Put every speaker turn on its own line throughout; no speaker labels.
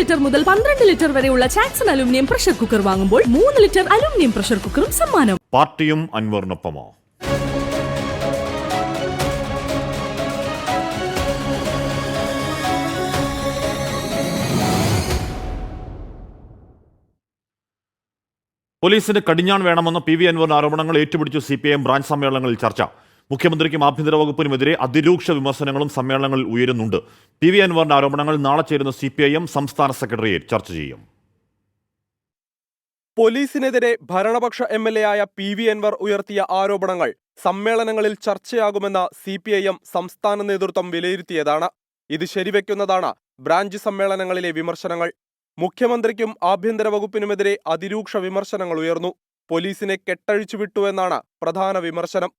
Litre മുതൽ 12 litre വരെയുള്ള ചാക്സൺ aluminium pressure cooker വാങ്ങുമ്പോൾ 3 ലിറ്റർ അലുമിനിയം പ്രഷർ കുക്കറും സമ്മാനം.
പാർട്ടിയും അൻവറിനൊപ്പമോ? പോലീസിന് കടിഞ്ഞാൺ വേണമെന്ന പി.വി. അൻവറിന്റെ ആരോപണങ്ങൾ ഏറ്റുപിടിച്ചു CPIM ബ്രാഞ്ച് സമ്മേളനങ്ങളിൽ ചർച്ച. മുഖ്യമന്ത്രിക്കും ആഭ്യന്തര വകുപ്പിനുമെതിരെ അതിരൂക്ഷ വിമർശനങ്ങളും സമ്മേളനങ്ങളിൽ ഉയരുന്നുണ്ട്. പി.വി. അൻവറിന്റെ ആരോപണങ്ങൾ നാളെ ചേരുന്ന CPIM സംസ്ഥാന സെക്രട്ടേറിയറ്റ് ചർച്ച ചെയ്യും.
പോലീസിനെതിരെ ഭരണപക്ഷ MLA ആയ പി.വി. അൻവർ ഉയർത്തിയ ആരോപണങ്ങൾ സമ്മേളനങ്ങളിൽ ചർച്ചയാകുമെന്ന CPIM സംസ്ഥാന നേതൃത്വം വിലയിരുത്തിയതാണ്. ഇത് ശരിവെക്കുന്നതാണ് ബ്രാഞ്ച് സമ്മേളനങ്ങളിലെ വിമർശനങ്ങൾ. മുഖ്യമന്ത്രിക്കും ആഭ്യന്തര വകുപ്പിനുമെതിരെ അതിരൂക്ഷ വിമർശനങ്ങൾ ഉയർന്നു. പോലീസിനെ കെട്ടഴിച്ചുവിട്ടുവെന്നാണ് പ്രധാന വിമർശനം.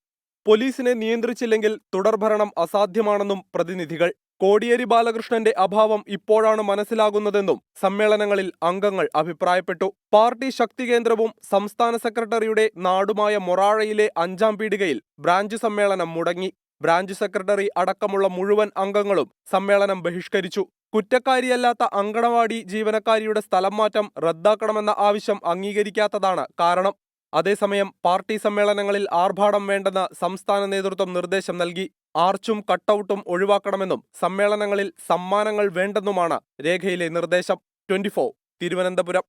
പോലീസിനെ നിയന്ത്രിച്ചില്ലെങ്കിൽ തുടർഭരണം അസാധ്യമാണെന്നും പ്രതിനിധികൾ. കോടിയേരി ബാലകൃഷ്ണന്റെ അഭാവം ഇപ്പോഴാണ് മനസ്സിലാകുന്നതെന്നും സമ്മേളനങ്ങളിൽ അംഗങ്ങൾ അഭിപ്രായപ്പെട്ടു. പാർട്ടി ശക്തികേന്ദ്രവും സംസ്ഥാന സെക്രട്ടറിയുടെ നാടുമായ മൊറാഴയിലെ 5-ാം പീടികയിൽ ബ്രാഞ്ച് സമ്മേളനം മുടങ്ങി. ബ്രാഞ്ച് സെക്രട്ടറി അടക്കമുള്ള മുഴുവൻ അംഗങ്ങളും സമ്മേളനം ബഹിഷ്കരിച്ചു. കുറ്റക്കാരിയല്ലാത്ത അങ്കണവാടി ജീവനക്കാരിയുടെ സ്ഥലം മാറ്റം റദ്ദാക്കണമെന്ന ആവശ്യം അംഗീകരിക്കാത്തതാണ് കാരണം. അതേസമയം പാർട്ടി സമ്മേളനങ്ങളിൽ ആർഭാടം വേണ്ടെന്ന് സംസ്ഥാന നേതൃത്വം നിർദ്ദേശം നൽകി. ആർച്ചും കട്ടൌട്ടും ഒഴിവാക്കണമെന്നും സമ്മേളനങ്ങളിൽ സമ്മാനങ്ങൾ വേണ്ടെന്നുമാണ് രേഖയിലെ നിർദ്ദേശം. 24 തിരുവനന്തപുരം.